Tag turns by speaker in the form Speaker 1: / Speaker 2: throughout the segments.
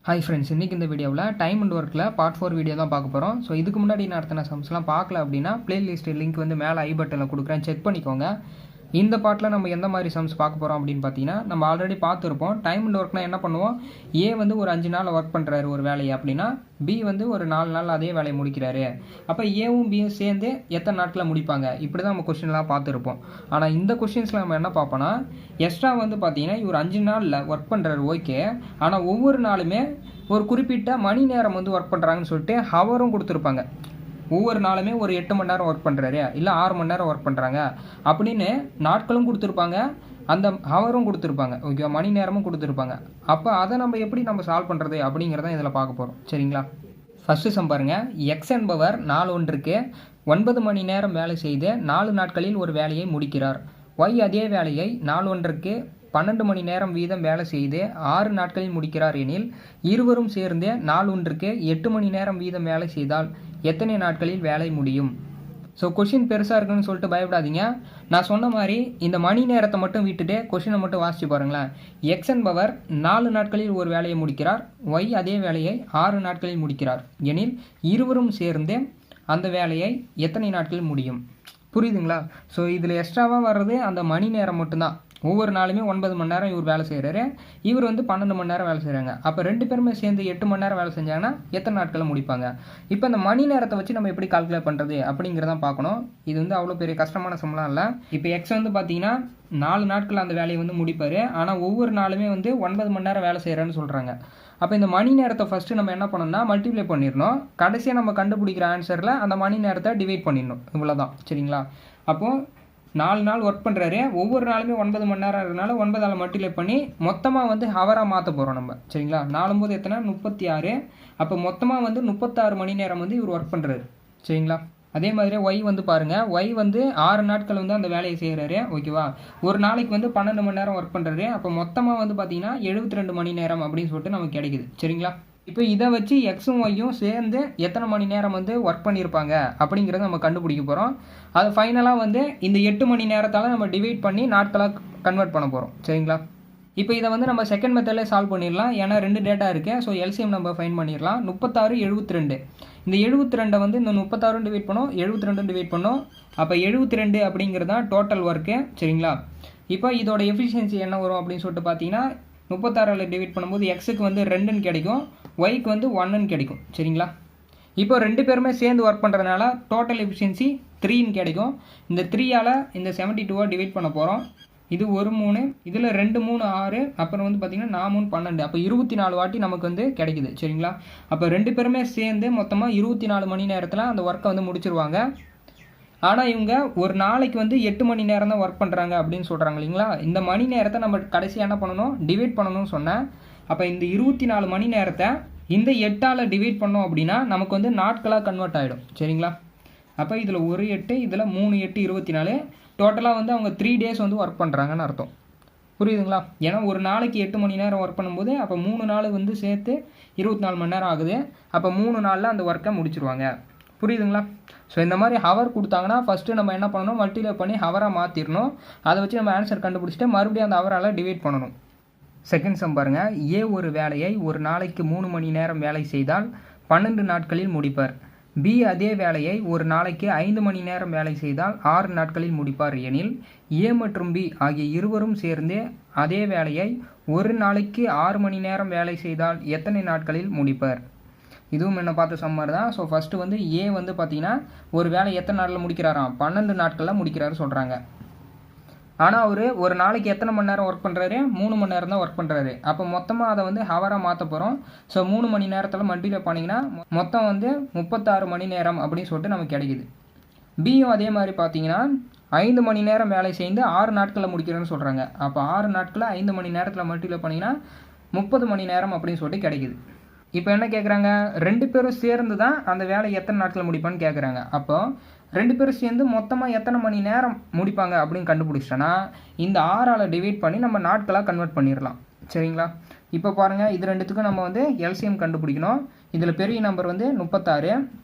Speaker 1: Hi friends, இன்றைக்கி இந்த வீடியோவில் டைம் அண்ட் ஒர்க்கில் பார்ட் 4 வீடியோ தான் பார்க்க போகிறோம். ஸோ இதுக்கு முன்னாடி நடத்தின சம்ஸ்லாம் பார்க்கல அப்படின்னா பிளேலிஸ்ட் லிங்க் வந்து மேலே ஐ பட்டனில் கொடுக்குறேன், செக் பண்ணிக்கோங்க. இந்த பார்ட்டில் நம்ம எந்த மாதிரி சம்ஸ் பார்க்க போகிறோம் அப்படின்னு பார்த்தீங்கன்னா, நம்ம ஆல்ரெடி பார்த்துருப்போம். டைம் அண்ட் ஒர்க்னால் என்ன பண்ணுவோம், ஏ வந்து ஒரு 5 நாள் ஒர்க் பண்ணுறாரு ஒரு வேலையை அப்படின்னா, பி வந்து ஒரு 4 நாள் அதே வேலையை முடிக்கிறாரு. அப்போ ஏவும் பியும் சேர்ந்து எத்தனை நாட்களில் முடிப்பாங்க, இப்படி தான் நம்ம கொஸ்டின்லாம் பார்த்துருப்போம். ஆனால் இந்த கொஸ்டின்ஸில் நம்ம என்ன பார்ப்போம்னா, எக்ஸ்ட்ரா வந்து பார்த்தீங்கன்னா இவர் 5 நாளில் ஒர்க் பண்ணுறாரு, ஓகே. ஆனால் ஒவ்வொரு நாளுமே ஒரு குறிப்பிட்ட மணி நேரம் வந்து ஒர்க் பண்ணுறாங்கன்னு சொல்லிட்டு ஹவரும் கொடுத்துருப்பாங்க. ஒவ்வொரு நாளுமே ஒரு 8 மணி நேரம் ஒர்க் பண்ணுறாரு, இல்லை 6 மணி நேரம் ஒர்க் பண்ணுறாங்க அப்படின்னு நாட்களும் கொடுத்துருப்பாங்க, அந்த ஹவரும் கொடுத்துருப்பாங்க, ஓகே, மணி நேரமும் கொடுத்துருப்பாங்க. அப்போ அதை நம்ம எப்படி சால்வ் பண்ணுறது அப்படிங்கிறத இதில் பார்க்க போகிறோம், சரிங்களா. ஃபஸ்ட்டு சம் பாருங்கள். எக்ஸ் என்பவர் நாள் ஒன்றுக்கு 9 மணி நேரம் வேலை செய்து 4 நாட்களில் ஒரு வேலையை முடிக்கிறார். ஒய் அதே வேலையை நாள் ஒன்றுக்கு 12 மணி நேரம் வீதம் வேலை செய்து 6 நாட்களில் முடிக்கிறார் எனில், இருவரும் சேர்ந்து நாள் ஒன்றுக்கு 8 மணி நேரம் வீதம் வேலை செய்தால் எத்தனை நாட்களில் வேலை முடியும்? ஸோ கொஷின் பெருசாக இருக்குன்னு சொல்லிட்டு பயப்படாதீங்க. நான் சொன்ன மாதிரி இந்த மணி நேரத்தை மட்டும் விட்டுட்டு கொஷினை மட்டும் வாசித்து பாருங்களேன். எக்ஸ் என்பவர் 4 நாட்களில் ஒரு வேலையை முடிக்கிறார். ஒய் அதே வேலையை 6 நாட்களில் முடிக்கிறார் எனில், இருவரும் சேர்ந்து அந்த வேலையை எத்தனை நாட்களில் முடியும்? புரியுதுங்களா? ஸோ இதில் எக்ஸ்ட்ராவாக வர்றது அந்த மணி நேரம் மட்டும்தான். ஒவ்வொரு நாளுமே 9 மணி நேரம் இவர் வேலை செய்கிறாரு, இவர் வந்து 12 மணி நேரம் வேலை செய்கிறாங்க. அப்போ 2 பேருமே சேர்ந்து 8 மணி நேரம் வேலை செஞ்சாங்கன்னா எத்தனை நாட்களில் முடிப்பாங்க? இப்போ இந்த மணி நேரத்தை வச்சு நம்ம எப்படி கால்குலேட் பண்ணுறது அப்படிங்கிறதான் பார்க்கணும். இது வந்து அவ்வளோ பெரிய கஷ்டமான சம்பளம் இல்லை. இப்போ எக்ஸ் வந்து பார்த்தீங்கன்னா 4 நாட்கள் அந்த வேலையை வந்து முடிப்பார். ஆனால் ஒவ்வொரு நாளுமே வந்து 9 மணி நேரம் வேலை செய்கிறான்னு சொல்கிறாங்க. அப்போ இந்த மணி நேரத்தை ஃபஸ்ட்டு நம்ம என்ன பண்ணணும்னா மல்டிப்ளை பண்ணிடணும். கடைசியாக நம்ம கண்டுபிடிக்கிற ஆன்சரில் அந்த மணி நேரத்தை டிவைட் பண்ணிடணும். இவ்வளோதான், சரிங்களா. அப்போது 4 நாள் ஒர்க் பண்ணுறாரு, ஒவ்வொரு நாளுமே 9 மணி நேரம் இருக்கிறனால 9ஆல் மல்டிப்ளை பண்ணி மொத்தமாக வந்து ஹவராக மாற்ற போகிறோம் நம்ம, சரிங்களா. 4 எத்தனை 36. அப்போ மொத்தமாக வந்து 36 மணி நேரம் வந்து இவர் ஒர்க் பண்ணுறாரு, சரிங்களா. அதே மாதிரி ஒய் வந்து பாருங்கள், ஒய் வந்து 6 நாட்கள் வந்து அந்த வேலையை செய்கிறாரு, ஓகேவா. ஒரு நாளைக்கு வந்து 12 மணி நேரம் ஒர்க் பண்ணுறாரு. அப்போ மொத்தமாக வந்து பார்த்தீங்கன்னா 72 மணி நேரம் அப்படின்னு சொல்லிட்டு நமக்கு கிடைக்குது, சரிங்களா. இப்போ இதை வச்சு எக்ஸும் ஒய்யும் சேர்ந்து எத்தனை மணி நேரம் வந்து ஒர்க் பண்ணியிருப்பாங்க அப்படிங்கிறத நம்ம கண்டுபிடிக்க போகிறோம். அது ஃபைனலாக வந்து இந்த 8 மணி நேரத்தால் நம்ம டிவைட் பண்ணி நாட்களாக கன்வெர்ட் பண்ண போகிறோம், சரிங்களா. இப்போ இதை வந்து நம்ம செகண்ட் மெத்தடில் சால்வ் பண்ணிடலாம். ஏன்னா 2 டேட்டா இருக்குது. ஸோ எல்சிஎம் நம்ம ஃபைன் பண்ணிடலாம். 36 72. இந்த 72 வந்து இந்த 36 டிவைட் பண்ணோம், 72 டிவைட் பண்ணோம். அப்போ 72 அப்படிங்கிறது தான் டோட்டல் ஒர்க்கு, சரிங்களா. இப்போ இதோட எஃபிஷியன்சி என்ன வரும் அப்படின்னு சொல்லிட்டு பார்த்தீங்கன்னா, 36 டிவைட் பண்ணும்போது எக்ஸுக்கு வந்து 2ன்னு கிடைக்கும், ஒய்க்கு வந்து 1ன்னு கிடைக்கும், சரிங்களா. இப்போ 2 பேருமே சேர்ந்து ஒர்க் பண்ணுறதுனால டோட்டல் எஃபிஷியன்சி 3ன்னு கிடைக்கும். இந்த 3ஆல் இந்த 72 டிவைட் பண்ண போகிறோம். இது 1 3, இதில் 2 3 6, அப்புறம் வந்து பார்த்திங்கன்னா 4 3 12. அப்போ 24 வாட்டி நமக்கு வந்து கிடைக்குது, சரிங்களா. அப்போ 2 பேருமே சேர்ந்து மொத்தமாக 24 மணி நேரத்தில் அந்த ஒர்க்கை வந்து முடிச்சிருவாங்க. ஆனால் இவங்க ஒரு நாளைக்கு வந்து 8 மணி நேரம் தான் ஒர்க் பண்ணுறாங்க அப்படின்னு சொல்கிறாங்க இல்லைங்களா. இந்த மணி நேரத்தை நம்ம கடைசியாக என்ன பண்ணணும், டிவைட் பண்ணணும்னு சொன்னேன். அப்போ இந்த 24 மணி நேரத்தை இந்த 8ஆல் டிவைட் பண்ணோம் அப்படின்னா நமக்கு வந்து நாட்களாக கன்வெர்ட் ஆகிடும், சரிங்களா. அப்போ இதில் 1 8, இதில் 3 8 24. டோட்டலாக வந்து அவங்க 3 டேஸ் வந்து ஒர்க் பண்ணுறாங்கன்னு அர்த்தம், புரியுதுங்களா. ஏன்னா ஒரு நாளைக்கு 8 மணி நேரம் ஒர்க் பண்ணும்போது அப்போ 3 நாள் வந்து சேர்த்து 24 மணி நேரம் ஆகுது. அப்போ 3 நாளில் அந்த ஒர்க்கை முடிச்சிருவாங்க, புரியுதுங்களா. ஸோ இந்த மாதிரி ஹவர் கொடுத்தாங்கன்னா ஃபஸ்ட்டு நம்ம என்ன பண்ணணும், மல்டிப்ளை பண்ணி ஹவராக மாற்றிடணும். அதை வச்சு நம்ம ஆன்சர் கண்டுபிடிச்சிட்டு மறுபடியும் அந்த ஹவரால் டிவைட் பண்ணணும். செகண்ட் சம் பாருங்கள். ஏ ஒரு வேலையை ஒரு நாளைக்கு 3 மணி நேரம் வேலை செய்தால் 12 நாட்களில் முடிப்பார். பி அதே வேலையை ஒரு நாளைக்கு 5 மணி நேரம் வேலை செய்தால் 6 நாட்களில் முடிப்பார் எனில், ஏ மற்றும் பி ஆகிய இருவரும் சேர்ந்து அதே வேலையை ஒரு நாளைக்கு 6 மணி நேரம் வேலை செய்தால் எத்தனை நாட்களில் முடிப்பார்? இதுவும் என்ன பார்த்த சம்மர் தான். ஸோ ஃபஸ்ட்டு வந்து ஏ வந்து பார்த்தீங்கன்னா ஒரு வேலை எத்தனை நாளில் முடிக்கிறாராம், 12 நாட்களில் முடிக்கிறாரு சொல்கிறாங்க. ஆனால் அவர் ஒரு நாளைக்கு எத்தனை மணி நேரம் ஒர்க் பண்ணுறாரு, 3 மணி நேரம் தான் ஒர்க் பண்ணுறாரு. அப்போ மொத்தமாக அதை வந்து ஹவராக மாற்ற போகிறோம். ஸோ 3 மணி நேரத்தில் மல்டிப்ளை பண்ணிங்கன்னா மொத்தம் வந்து 36 மணி நேரம் அப்படின்னு சொல்லிட்டு நமக்கு கிடைக்குது. பியும் அதே மாதிரி பார்த்தீங்கன்னா 5 மணி நேரம் வேலை செய்து 6 நாட்களில் முடிக்கிறேன்னு சொல்கிறாங்க. அப்போ 6 நாட்களில் 5 மணி நேரத்தில் மல்டிப்ளை பண்ணிங்கன்னா 30 மணி நேரம் அப்படின்னு சொல்லிட்டு கிடைக்குது. இப்போ என்ன கேட்குறாங்க, 2 பேரும் சேர்ந்து தான் அந்த வேலை எத்தனை நாட்களில் முடிப்பான்னு கேட்குறாங்க. அப்போ 2 பேரும் சேர்ந்து மொத்தமாக எத்தனை மணி நேரம் முடிப்பாங்க அப்படின்னு கண்டுபிடிச்சிட்டோன்னா இந்த 6ஆல் டிவைட் பண்ணி நம்ம நாட்களாக கன்வெர்ட் பண்ணிடலாம், சரிங்களா. இப்போ பாருங்கள், இது ரெண்டுத்துக்கும் நம்ம வந்து எல்சிஎம் கண்டுபிடிக்கணும். இதில் பெரிய நம்பர் வந்து 36.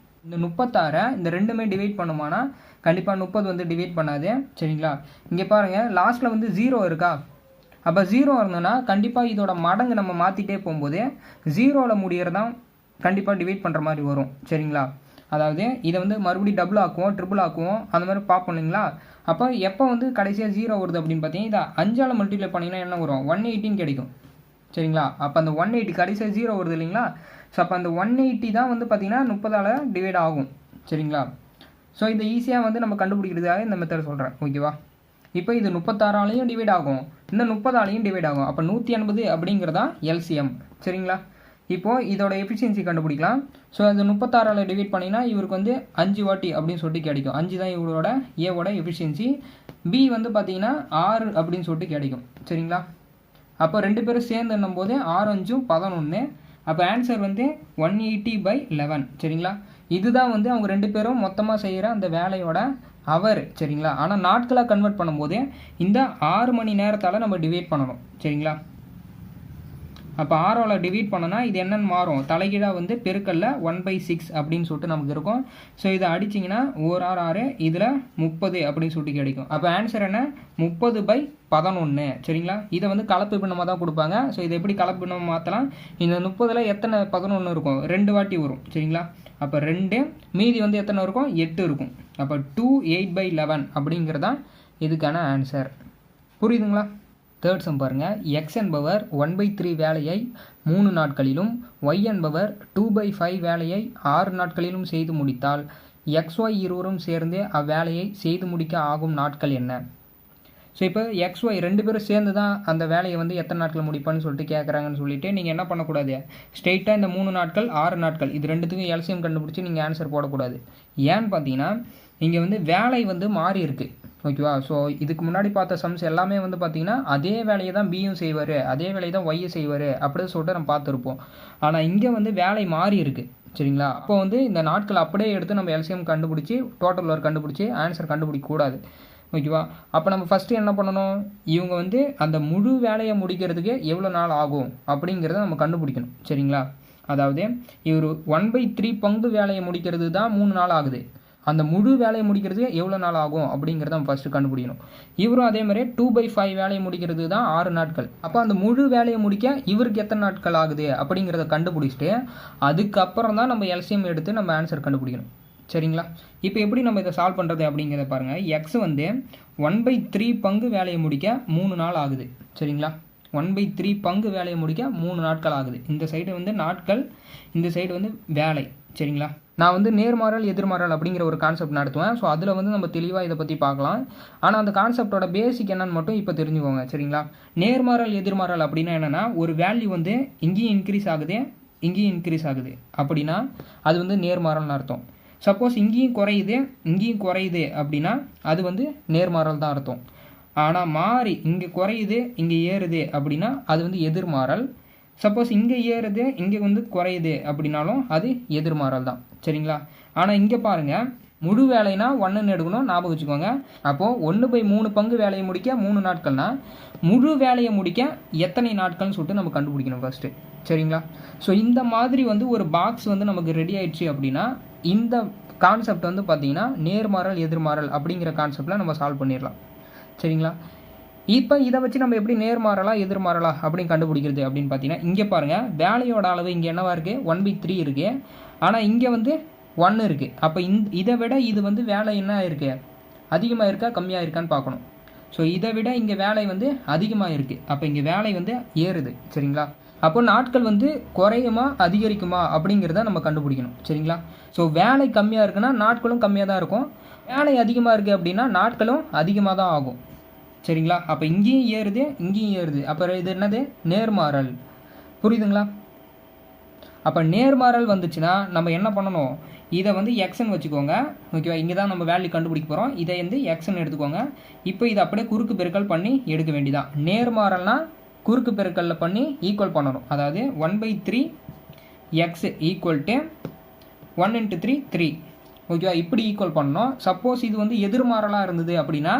Speaker 1: இந்த 36 இந்த ரெண்டுமே டிவைட் பண்ணுமானா கண்டிப்பாக 30 வந்து டிவைட் பண்ணாது, சரிங்களா. இங்கே பாருங்கள், லாஸ்ட்டில் வந்து 0 இருக்கா. அப்போ 0 இருந்ததுன்னா கண்டிப்பாக இதோட மடங்கு நம்ம மாற்றிட்டே போகும்போது 0ல் முடியறதான் கண்டிப்பாக டிவைட் பண்ணுற மாதிரி வரும். சரிங்களா? அதாவது இதை வந்து மறுபடியும் டபுள் ஆக்குவோம், ட்ரிபிள் ஆக்குவோம், அந்த மாதிரி பார்ப்போம் இல்லைங்களா? அப்போ எப்போ வந்து கடைசியாக 0 வருது அப்படின்னு பார்த்தீங்கன்னா இதை 5ஆல் மல்டிப்ளை பண்ணிங்கன்னா என்ன வரும்? 180 கிடைக்கும். சரிங்களா? அப்போ அந்த 180 கடைசியாக 0 வருது இல்லைங்களா? ஸோ அப்போ அந்த 180 தான் வந்து பார்த்தீங்கன்னா 30ஆல் டிவைட் ஆகும். சரிங்களா? ஸோ இதை ஈஸியாக வந்து நம்ம கண்டுபிடிக்கிறதுக்காக இந்த மெத்தட் சொல்கிறேன். ஓகேவா? இப்போ இது 36ஆலையும் டிவைட் ஆகும், இந்த 30ஆலையும் டிவைட் ஆகும். அப்போ 180 அப்படிங்கிறதா எல்சிஎம். சரிங்களா? இப்போது இதோட எஃபிஷியன்சி கண்டுபிடிக்கலாம். ஸோ அது 36ஆல் டிவைட் பண்ணிங்கன்னா இவருக்கு வந்து 5 வாட்டி அப்படின்னு சொல்லிட்டு கிடைக்கும். 5 தான் இவரோட ஏவோட எஃபிஷியன்சி. பி வந்து பார்த்தீங்கன்னா 6 அப்படின்னு சொல்லிட்டு கிடைக்கும். சரிங்களா? அப்போ 2 பேரும் சேர்ந்து என்னும்போது 6 5 11. அப்போ ஆன்சர் வந்து 180/11. சரிங்களா? இதுதான் வந்து அவங்க 2 பேரும் மொத்தமாக செய்கிற அந்த வேலையோட அவர். சரிங்களா? ஆனால் நாட்களாக கன்வெர்ட் பண்ணும்போது இந்த 6 மணி நேரத்தால் நம்ம டிவைட் பண்ணணும். சரிங்களா? அப்போ 6ஆல் டிவைட் பண்ணோன்னா இது என்னென்னு மாறும்? தலைகீழாக வந்து பெருக்கல்ல 1/6 அப்படின்னு சொல்லிட்டு நமக்கு இருக்கும். ஸோ இதை அடிச்சிங்கன்னா 1 6 6 இதில் 30 அப்படின்னு சொல்லிட்டு கிடைக்கும். அப்போ ஆன்சர் என்ன? 30/11. சரிங்களா? இதை வந்து கலப்பு பின்னமாக தான் கொடுப்பாங்க. ஸோ இதை எப்படி கலப்பு பின்னமாக மாற்றலாம்? இந்த 30ல் எத்தனை 11 இருக்கும்? 2 வாட்டி வரும். சரிங்களா? அப்போ 2, மீதி வந்து எத்தனை இருக்கும்? 8 இருக்கும். அப்போ 2 8/11 அப்படிங்கிறதான் இதுக்கான ஆன்சர். புரியுதுங்களா? தேர்ட் சம் பாருங்கள். எக்ஸ் என்பவர் 1/3 வேலையை 3 நாட்களிலும் ஒய் என்பவர் 2/5 வேலையை 6 நாட்களிலும் செய்து முடித்தால் XY இருவரும் சேர்ந்து அவ்வேலையை செய்து முடிக்க ஆகும் நாட்கள் என்ன? ஸோ இப்போ XY 2 பேரும் சேர்ந்து தான் அந்த வேலையை வந்து எத்தனை நாட்கள் முடிப்பான்னு சொல்லிட்டு கேட்குறாங்கன்னு சொல்லிட்டு நீங்கள் என்ன பண்ணக்கூடாது? ஸ்ட்ரெயிட்டாக இந்த 3 நாட்கள் 6 நாட்கள் இது ரெண்டுத்துக்கும் எல்சிஎம் கண்டுபிடிச்சி நீங்கள் ஆன்சர் போடக்கூடாது. ஏன்னு பார்த்தீங்கன்னா இங்கே வந்து வேலை வந்து மாறி இருக்குது. ஓகேவா? ஸோ இதுக்கு முன்னாடி பார்த்த சம்ஸ் எல்லாமே வந்து பார்த்தீங்கன்னா அதே வேலையை தான் பியும் செய்வார், அதே வேலையை தான் ஒய்யும் செய்வார் அப்படின்னு சொல்லிட்டு நம்ம பார்த்துருப்போம். ஆனால் இங்கே வந்து வேலை மாறி இருக்குது. சரிங்களா? அப்போ வந்து இந்த நாட்கள் அப்படியே எடுத்து நம்ம எல்சிஎம் கண்டுபிடிச்சி டோட்டல் ஒர்க் கண்டுபிடிச்சி ஆன்சர் கண்டுபிடிக்கக்கூடாது. ஓகேவா? அப்போ நம்ம ஃபஸ்ட்டு என்ன பண்ணணும்? இவங்க வந்து அந்த முழு வேலையை முடிக்கிறதுக்கு எவ்வளோ நாள் ஆகும் அப்படிங்கிறத நம்ம கண்டுபிடிக்கணும். சரிங்களா? அதாவது இவர் 1/3 பங்கு வேலையை முடிக்கிறது தான் 3 நாள் ஆகுது. அந்த முழு வேலையை முடிக்கிறதுக்கு எவ்வளோ நாள் ஆகும் அப்படிங்கிறத நம்ம ஃபஸ்ட்டு கண்டுபிடிக்கணும். இவரும் அதே மாதிரி 2/5 வேலையை முடிக்கிறது தான் 6 நாட்கள். அப்போ அந்த முழு வேலையை முடிக்க இவருக்கு எத்தனை நாட்கள் ஆகுது அப்படிங்கிறத கண்டுபிடிச்சிட்டு அதுக்கப்புறம் தான் நம்ம எல்சிஎம் எடுத்து நம்ம ஆன்சர் கண்டுபிடிக்கணும். சரிங்களா? இப்போ எப்படி நம்ம இதை சால்வ் பண்ணுறது அப்படிங்கிறத பாருங்கள். எக்ஸ் வந்து 1/3 பங்கு வேலையை முடிக்க 3 நாள் ஆகுது. சரிங்களா? 1/3 பங்கு வேலையை முடிக்க 3 நாட்கள் ஆகுது. இந்த சைடு வந்து நாட்கள், இந்த சைடு வந்து வேலை. சரிங்களா? நான் வந்து நேர்மாறல் எதிர்மாறல் அப்படிங்கிற ஒரு கான்செப்ட் நடத்துவேன். ஸோ அதில் வந்து நம்ம தெளிவாக இதை பற்றி பார்க்கலாம். ஆனால் அந்த கான்செப்டோட பேசிக் என்னன்னு மட்டும் இப்போ தெரிஞ்சுக்கோங்க. சரிங்களா? நேர்மாறல் எதிர்மாறல் அப்படின்னா என்னென்னா ஒரு வேல்யூ வந்து இங்கேயும் இன்க்ரீஸ் ஆகுது, இங்கேயும் இன்க்ரீஸ் ஆகுது அப்படின்னா அது வந்து நேர்மாறல்னு அர்த்தம். சப்போஸ் இங்கேயும் குறையுது அப்படின்னா அது வந்து நேர்மாறல் தான் அர்த்தம். ஆனால் மாறி இங்கே குறையுது இங்கே ஏறுது அப்படின்னா அது வந்து எதிர்மாறல். சப்போஸ் இங்கே ஏறுது இங்கே வந்து குறையுது அப்படின்னாலும் அது எதிர்மாறல் தான். சரிங்களா? ஆனால் இங்கே பாருங்கள், முழு வேலைனா 1ன்னு எடுக்கணும், ஞாபகம் வச்சுக்கோங்க. அப்போது 1/3 பங்கு வேலையை முடிக்க 3 நாட்கள்னா முழு வேலையை முடிக்க எத்தனை நாட்கள்னு சொல்லிட்டு நம்ம கண்டுபிடிக்கணும் ஃபஸ்ட்டு. சரிங்களா? ஸோ இந்த மாதிரி வந்து ஒரு பாக்ஸ் வந்து நமக்கு ரெடி ஆயிடுச்சு அப்படின்னா இந்த கான்செப்ட் வந்து பார்த்தீங்கன்னா நேர்மாறல் எதிர்மாறல் அப்படிங்கிற கான்செப்டில் நம்ம சால்வ் பண்ணிடலாம். சரிங்களா? இப்போ இதை வச்சு நம்ம எப்படி நேர்மாறலா எதிர்மாறலா அப்படின்னு கண்டுபிடிக்கிறது அப்படின்னு பார்த்தீங்கன்னா இங்கே பாருங்கள், வேலையோட அளவு இங்கே என்னவா இருக்குது? 1/3 இருக்குது. ஆனால் இங்கே வந்து 1 இருக்குது. அப்போ இதை விட இது வந்து வேலை என்ன இருக்குது? அதிகமாக இருக்கா கம்மியாக இருக்கான்னு பார்க்கணும். ஸோ இதை விட இங்கே வேலை வந்து அதிகமாக இருக்குது. அப்போ இங்கே வேலை வந்து ஏறுது. சரிங்களா? அப்போ நாட்கள் வந்து குறையுமா அதிகரிக்குமா அப்படிங்கிறத நம்ம கண்டுபிடிக்கணும். சரிங்களா? ஸோ வேலை கம்மியாக இருக்குன்னா நாட்களும் கம்மியாக தான் இருக்கும். வேலை அதிகமாக இருக்குது அப்படின்னா நாட்களும் அதிகமாக தான் ஆகும். சரிங்களா? அப்போ இங்கேயும் ஏறுது இங்கேயும் ஏறுது. அப்புறம் இது என்னது? நேர்மாறல். புரியுதுங்களா? அப்போ நேர்மாறல் வந்துச்சுன்னா நம்ம என்ன பண்ணணும்? இதை வந்து எக்ஸ்ன்னு வச்சுக்கோங்க. ஓகேவா? இங்கே தான் நம்ம வேல்யூ கண்டுபிடிக்க போகிறோம். இதை வந்து எக்ஸ்ன்னு எடுத்துக்கோங்க. இப்போ இதை அப்படியே குறுக்கு பெருக்கல் பண்ணி எடுக்க வேண்டியதான். நேர்மாறல்னா குறுக்கு பெருக்கல்ல பண்ணி ஈக்குவல் பண்ணணும். அதாவது 1/3 எக்ஸ் ஈக்குவல் டு 1 × 3 3. ஓகேவா? இப்படி ஈக்குவல் பண்ணணும். சப்போஸ் இது வந்து எதிர்மாறலாக இருந்தது அப்படின்னா,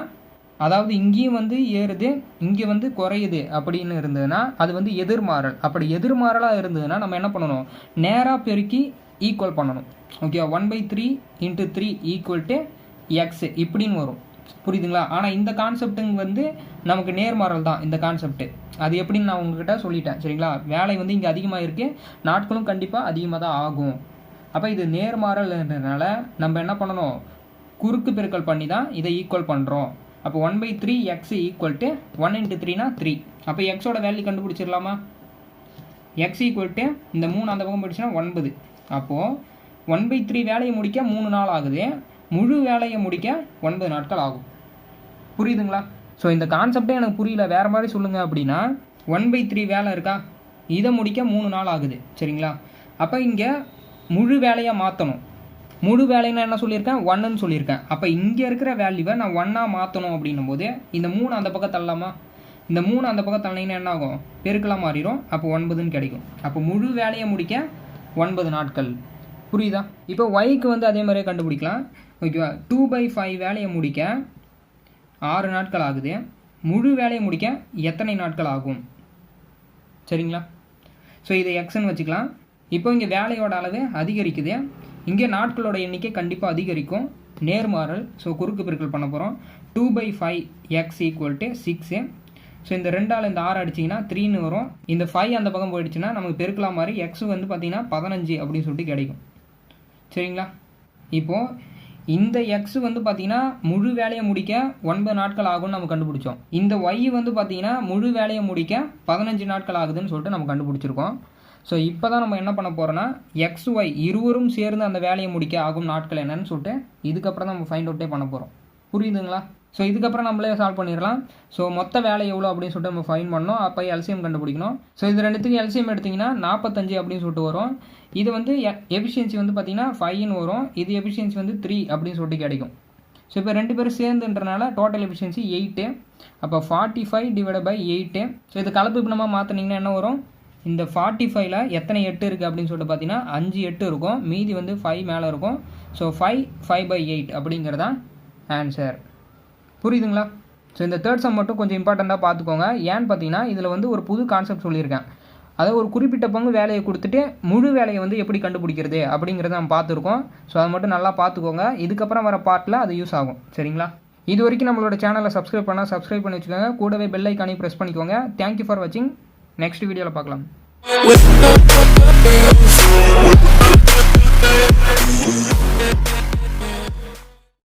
Speaker 1: அதாவது இங்கேயும் வந்து ஏறுது இங்கே வந்து குறையுது அப்படின்னு இருந்ததுன்னா அது வந்து எதிர்மாறல். அப்படி எதிர்மாறலாக இருந்ததுன்னா நம்ம என்ன பண்ணணும்? நேராக பெருக்கி ஈக்குவல் பண்ணணும். ஓகேவா? 1/3 × 3 ஈக்குவல் டு எக்ஸ் இப்படின்னு வரும். புரியுதுங்களா? ஆனால் இந்த கான்செப்ட்டுங்க வந்து நமக்கு நேர்மாறல் தான் இந்த கான்செப்ட்டு. அது எப்படின்னு நான் உங்ககிட்ட சொல்லிட்டேன் சரிங்களா? வேலை வந்து இங்கே அதிகமாக இருக்குது, நாட்களும் கண்டிப்பாக அதிகமாக தான் ஆகும். அப்போ இது நேர்மாறல்ன்றதுனால நம்ம என்ன பண்ணணும், குறுக்கு பெருக்கல் பண்ணி தான் இதை ஈக்குவல் பண்ணுறோம். அப்போ 1/3 எக்ஸ் ஈக்குவல் டு 1 × 3 = 3. அப்போ எக்ஸோட வேல்யூ கண்டுபிடிச்சிடலாமா? எக்ஸ் ஈக்குவல் டு இந்த 3 அந்த பக்கம் போயிடுச்சுன்னா 9. அப்போது 1/3 வேலையை முடிக்க 3 நாள் ஆகுது, முழு வேலையை முடிக்க 9 நாட்கள் ஆகும். புரியுதுங்களா? ஸோ இந்த கான்செப்டே எனக்கு புரியல, வேறு மாதிரி சொல்லுங்கள் அப்படின்னா 1/3 வேலை இருக்கா, இதை முடிக்க 3 நாள் ஆகுது சரிங்களா? அப்போ இங்கே முழு வேலையாக மாற்றணும். முழு வேலைன்னா என்ன சொல்லியிருக்கேன், 1ன்னு சொல்லியிருக்கேன். அப்போ இங்கே இருக்கிற வேல்யூவை நான் 1ஆக மாற்றணும் அப்படின்னும் போது இந்த 3 அந்த பக்கம் தள்ளலாமா? இந்த 3 அந்த பக்கம் தள்ளிங்கன்னா என்ன ஆகும், பெருக்கலாக மாறிடும். அப்போ 9ன்னு கிடைக்கும். அப்போ முழு வேலையை முடிக்க 9 நாட்கள். புரியுதா? இப்போ ஒய்க்கு வந்து அதே மாதிரியே கண்டுபிடிக்கலாம். ஓகேவா? 2/5 வேலையை முடிக்க 6 நாட்கள் ஆகுது, முழு வேலையை முடிக்க எத்தனை நாட்கள் ஆகும்? சரிங்களா? ஸோ இதை எக்ஸ்ன்னு வச்சுக்கலாம். இப்போ இங்கே வேலையோட அளவு அதிகரிக்குது, இங்கே நாட்களோட எண்ணிக்கை கண்டிப்பாக அதிகரிக்கும். நேர்மாறல். ஸோ குறுக்கு பெருக்கல் பண்ண போகிறோம். 2/5 எக்ஸ் ஈக்குவல் டு 6. ஸோ இந்த 2ஆல் இந்த 6 அடிச்சிங்கன்னா 3ன்னு வரும். இந்த 5 அந்த பக்கம் போயிடுச்சுன்னா நமக்கு பெருக்கலாம் மாதிரி எக்ஸ் வந்து பார்த்திங்கன்னா 15 அப்படின்னு சொல்லிட்டு கிடைக்கும். சரிங்களா? இப்போது இந்த எக்ஸ் வந்து பார்த்திங்கன்னா முழு வேலையை முடிக்க 9 நாட்கள் ஆகும்னு நம்ம கண்டுபிடிச்சோம். இந்த ஒய் வந்து பார்த்திங்கன்னா முழு வேலையை முடிக்க 15 நாட்கள் ஆகுதுன்னு சொல்லிட்டு நம்ம கண்டுபிடிச்சிருக்கோம். ஸோ இப்போ தான் நம்ம என்ன பண்ண போகிறோன்னா எக்ஸ் ஒய் இருவரும் சேர்ந்து அந்த வேலையை முடிக்க ஆகும் நாட்கள் என்னன்னு சொல்லிட்டு இதுக்கப்புறம் தான் நம்ம ஃபைண்ட் அவுட்டே பண்ண போகிறோம். புரியுதுங்களா? ஸோ இதுக்கப்புறம் நம்மளே சால்வ் பண்ணிடலாம். ஸோ மொத்த வேலை எவ்வளோ அப்படின்னு சொல்லிட்டு நம்ம ஃபைண்ட் பண்ணோம். அப்போ எல்சிஎம் கண்டுபிடிக்கணும். ஸோ இது ரெண்டுத்துக்கும் எல்சிஎம் எடுத்திங்கன்னா 45 அப்படின்னு சொல்லிட்டு வரும். இது வந்து எஃபிஷியன்சி வந்து பார்த்திங்கன்னா 5ன்னு வரும், இது எஃபிஷியன்சி வந்து 3 அப்படின்னு சொல்லிட்டு கிடைக்கும். ஸோ இப்போ 2 பேரும் சேர்ந்துன்றனால டோட்டல் எஃபிஷியன்சி 8. அப்போ 45/8. ஸோ இது கலப்பு பின்னமாக மாற்றினீங்கன்னா என்ன வரும், இந்த 45ல் எத்தனை 8 இருக்குது அப்படின்னு சொல்லிட்டு பார்த்தீங்கன்னா 5 8 இருக்கும், மீதி வந்து 5 மேலே இருக்கும். ஸோ 5/8 அப்படிங்கிறதான் ஆன்சர். புரியுதுங்களா? ஸோ இந்த தேர்ட் சம் மட்டும் கொஞ்சம் இம்பார்ட்டண்ட்டாக பார்த்துக்கோங்க. ஏன்னு பார்த்தீங்கன்னா இதில் வந்து ஒரு புது கான்செப்ட் சொல்லியிருக்கேன். அதை ஒரு குறிப்பிட்ட பங்கு வேலையை கொடுத்துட்டு முழு வேலையை வந்து எப்படி கண்டுபிடிக்கிறது அப்படிங்கிறத நம்ம பார்த்துருக்கோம். ஸோ அதை மட்டும் நல்லா பார்த்துக்கோங்க. இதுக்கப்புறம் வர பார்ட்டில் அது யூஸ் ஆகும். சரிங்களா? இது வரைக்கும் நம்மளோட சேனலை சப்ஸ்கிரைப் பண்ணி வச்சுக்கோங்க. கூடவே பெல் ஐக்கானையும் ப்ரெஸ் பண்ணிக்கோங்க. தேங்க்யூ ஃபார் வாட்சிங். நெக்ஸ்ட் வீடியோவில் பார்க்கலாம்.